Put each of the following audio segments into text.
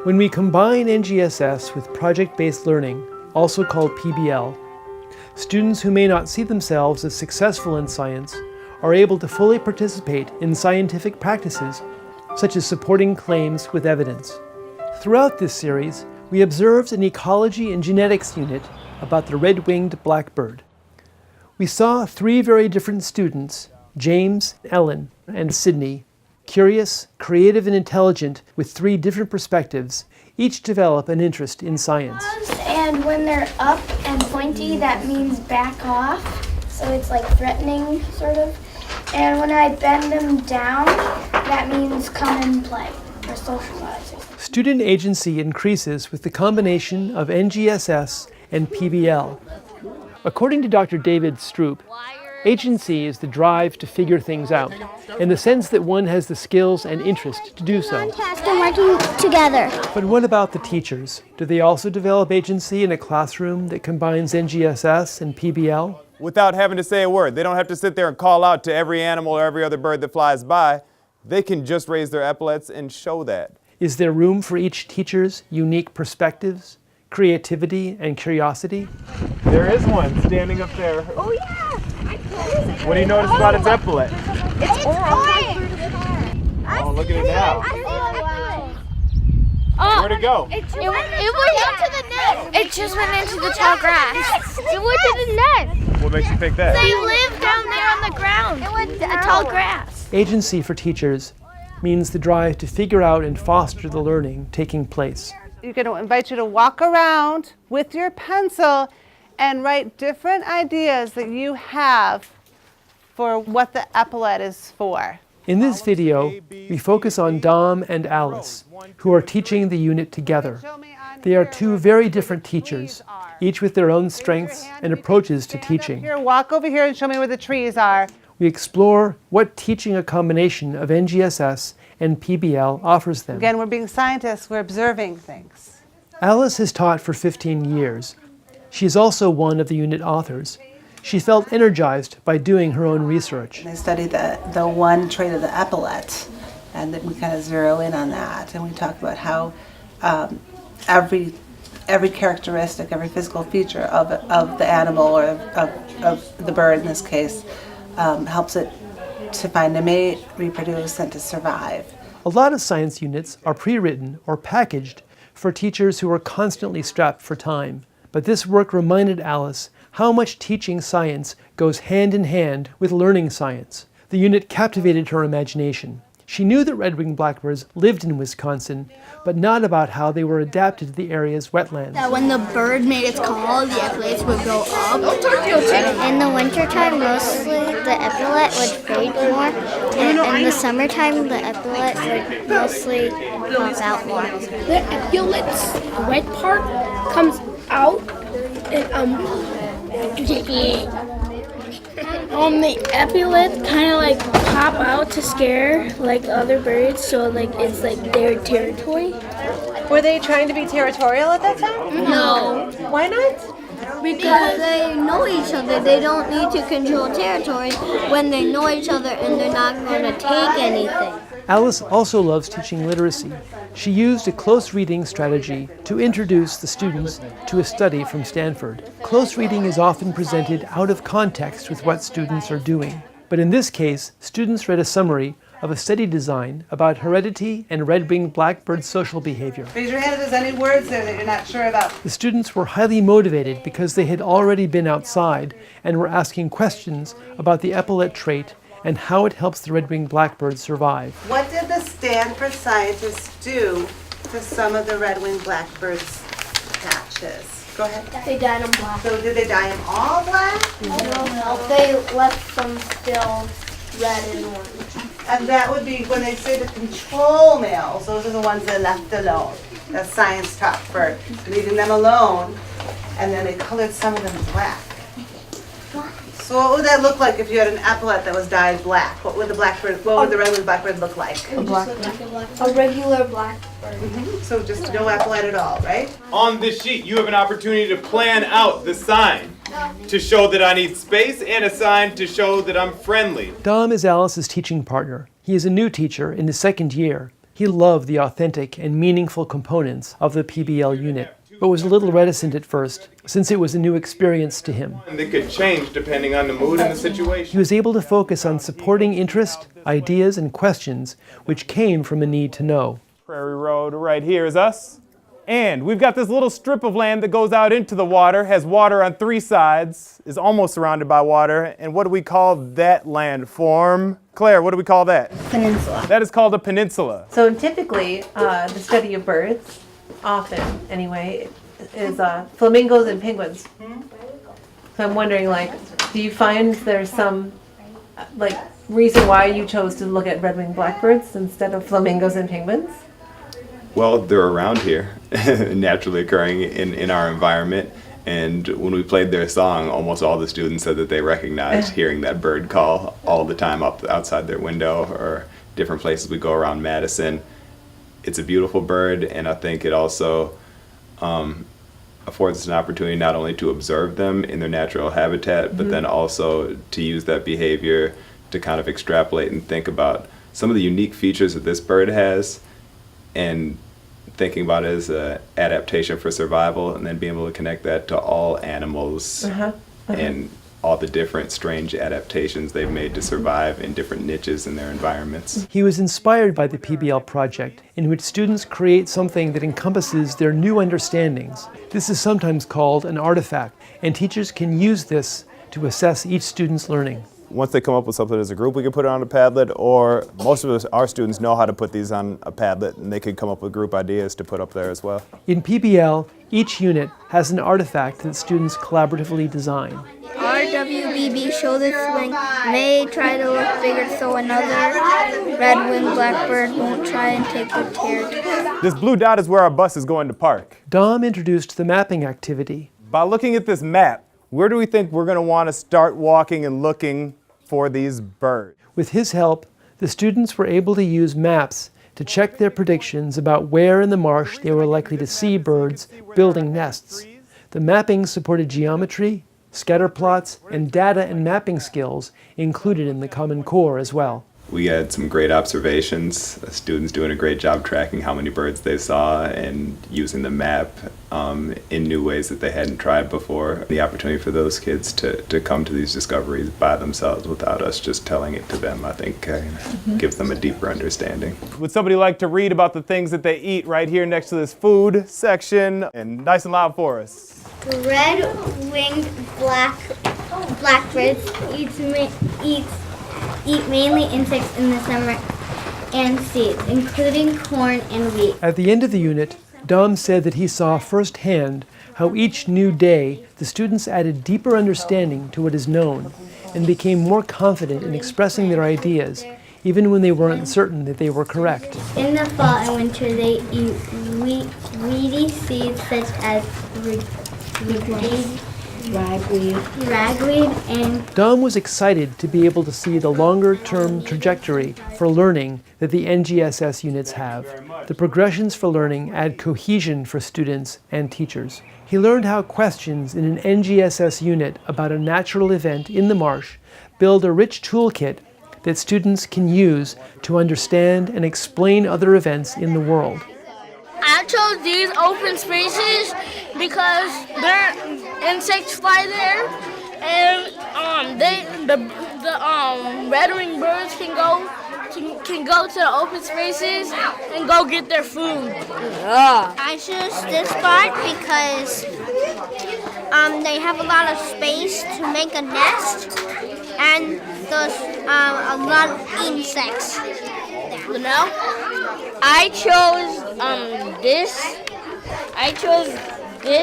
When we combine NGSS with project-based learning, also called PBL, students who may not see themselves as successful in science are able to fully participate in scientific practices, such as supporting claims with evidence. Throughout this series, we observed an ecology and genetics unit about the red-winged blackbird. We saw three very different students, James, Ellen, and Sydney, curious, creative, and intelligent with three different perspectives, each develop an interest in science. And when they're up and pointy, that means back off. So it's like threatening, sort of. And when I bend them down, that means come and play or socialize. Student agency increases with the combination of NGSS and PBL. According to Dr. David Stroop, agency is the drive to figure things out, in the sense that one has the skills and interest to do so. And working together. But what about the teachers? Do they also develop agency in a classroom that combines NGSS and PBL? Without having to say a word. They don't have to sit there and call out to every animal or every other bird that flies by. They can just raise their epaulets and show that. Is there room for each teacher's unique perspectives, creativity, and curiosity? There is one standing up there. Oh yeah! What do you notice about its epaulet? It's orange! Oh, look at it now. Where'd it go? It went into the net. It just went into the tall grass. It went to the net. What makes you think that? They live down there on the ground. It went to tall grass. Agency for teachers means the drive to figure out and foster the learning taking place. You're going to invite you to walk around with your pencil and write different ideas that you have for what the epaulet is for. In this video, we focus on Dom and Alice, who are teaching the unit together. They are two very different teachers, each with their own strengths and approaches to teaching. Here, walk over here and show me where the trees are. We explore what teaching a combination of NGSS and PBL offers them. Again, we're being scientists, we're observing things. Alice has taught for 15 years. She is also one of the unit authors. She felt energized by doing her own research. They study the one trait of the epaulet, and then we kind of zero in on that, and we talk about how every characteristic, every physical feature of the animal or of the bird in this case helps it to find a mate, reproduce, and to survive. A lot of science units are pre-written or packaged for teachers who are constantly strapped for time. But this work reminded Alice how much teaching science goes hand in hand with learning science. The unit captivated her imagination. She knew that red-winged blackbirds lived in Wisconsin, but not about how they were adapted to the area's wetlands. That when the bird made its call, the epaulets would go up. In the wintertime, mostly the epaulet would fade more. And in the summertime, the epaulet would mostly pop out more. The epaulet's red part comes out and the epaulet kind of like pop out to scare like other birds, so like it's like their territory. Were they trying to be territorial at that time? No, Why not? because they know each other. They don't need to control territory when they know each other and they're not going to take anything. Alice also loves teaching literacy. She used a close reading strategy to introduce the students to a study from Stanford. Close reading is often presented out of context with what students are doing. But in this case, students read a summary of a study design about heredity and red-winged blackbird social behavior. Raise your hand if there's any words there that you're not sure about. The students were highly motivated because they had already been outside and were asking questions about the epaulet trait and how it helps the red-winged blackbird survive. What did the Stanford scientists do to some of the red-winged blackbirds' patches? Go ahead. They dyed them black. So did they dye them all black? No, they left them still red and orange. And that would be when they say the control males, those are the ones that left alone. That's science talk for leaving them alone, and then they colored some of them black. So what would that look like if you had an epaulet that was dyed black? What would the red-winged blackbird look like? A regular blackbird. So just no epaulet at all, right? On this sheet, you have an opportunity to plan out the sign to show that I need space and a sign to show that I'm friendly. Dom is Alice's teaching partner. He is a new teacher in his second year. He He loved the authentic and meaningful components of the PBL unit, but was a little reticent at first, since it was a new experience to him. And they could change depending on the mood and the He situation. was able to focus on supporting interest, ideas, and questions which came from a need to know. Prairie Road right here is us. And we've got this little strip of land that goes out into the water, has water on 3 sides, is almost surrounded by water. And what do we call that landform? Claire, what do we call that? Peninsula. That is called a peninsula. So typically, the study of birds, often anyway, is flamingos and penguins. So I'm wondering, like, do you find there's some, like, reason why you chose to look at red-winged blackbirds instead of flamingos and penguins? Well, they're around here, naturally occurring in our environment. And when we played their song, almost all the students said that they recognized hearing that bird call all the time up outside their window or different places we go around Madison. It's a beautiful bird, and I think it also affords us an opportunity not only to observe them in their natural habitat, but then also to use that behavior to kind of extrapolate and think about some of the unique features that this bird has, and thinking about it as an adaptation for survival, and then being able to connect that to all animals and all the different strange adaptations they've made to survive in different niches in their environments. He was inspired by the PBL project, in which students create something that encompasses their new understandings. This is sometimes called an artifact, and teachers can use this to assess each student's learning. Once they come up with something as a group, we can put it on a Padlet, or most of our students know how to put these on a Padlet, and they could come up with group ideas to put up there as well. In PBL, each unit has an artifact that students collaboratively design. RWBB shoulder swing may try to look bigger so another red-winged blackbird won't try and take the territory. This blue dot is where our bus is going to park. Dom introduced the mapping activity. By looking at this map, where do we think we're going to want to start walking and looking for these birds? With his help, the students were able to use maps to check their predictions about where in the marsh they were likely to see birds building nests. The mapping supported geometry, scatter plots, and data and mapping skills included in the Common Core as well. We had some great observations, students doing a great job tracking how many birds they saw and using the map in new ways that they hadn't tried before. The opportunity for those kids to come to these discoveries by themselves without us just telling it to them, I think gives them a deeper understanding. Would somebody like to read about the things that they eat right here next to this food section? And nice and loud for us. Red-winged blackbirds eat mainly insects in the summer and seeds, including corn and wheat. At the end of the unit, Dom said that he saw firsthand how each new day the students added deeper understanding to what is known and became more confident in expressing their ideas, even when they weren't certain that they were correct. In the fall and winter, they eat weedy seeds such as ragweed and... Dom was excited to be able to see the longer-term trajectory for learning that the NGSS units have. The progressions for learning add cohesion for students and teachers. He learned how questions in an NGSS unit about a natural event in the marsh build a rich toolkit that students can use to understand and explain other events in the world. I chose these open spaces because insects fly there, and the red-winged birds can go to the open spaces and go get their food. I chose this spot because they have a lot of space to make a nest, and there's a lot of insects. You know, I chose this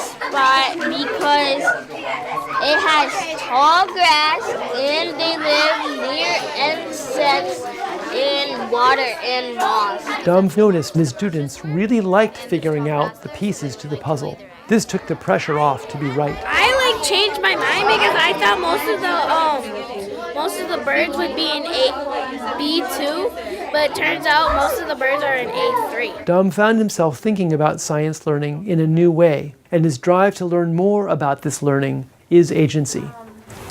spot because it has tall grass and they live near insects in water and moss. Dom noticed his students really liked figuring out the pieces to the puzzle. This took the pressure off to be right. I changed my mind because I thought most of the birds would be in B2, but it turns out most of the birds are in A3. Dom found himself thinking about science learning in a new way, and his drive to learn more about this learning is agency.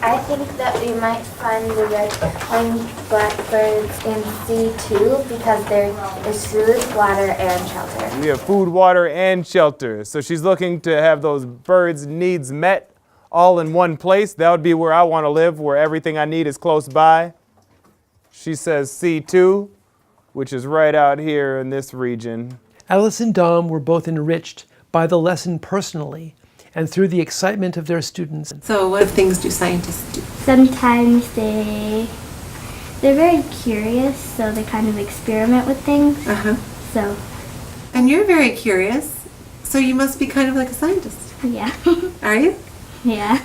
I think that we might find the red-winged blackbirds in C2 because there is food, water, and shelter. We have food, water, and shelter. So she's looking to have those birds' needs met all in one place. That would be where I want to live, where everything I need is close by. She says C2, which is right out here in this region. Alice and Dom were both enriched by the lesson personally and through the excitement of their students. So what things do scientists do? Sometimes they're very curious, so they kind of experiment with things. So, And you're very curious, so you must be kind of like a scientist. yeah. Are you? Yeah.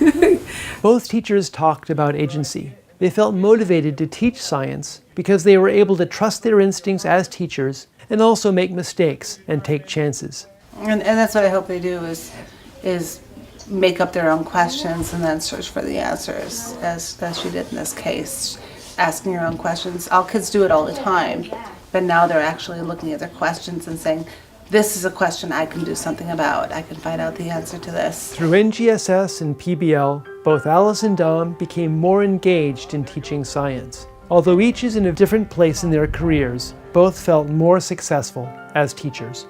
Both teachers talked about agency. They felt motivated to teach science because they were able to trust their instincts as teachers and also make mistakes and take chances. And that's what I hope they do is make up their own questions and then search for the answers, as she did in this case, asking your own questions. All kids do it all the time, but now they're actually looking at their questions and saying, this is a question I can do something about. I can find out the answer to this. Through NGSS and PBL, both Alice and Dom became more engaged in teaching science. Although each is in a different place in their careers, both felt more successful as teachers.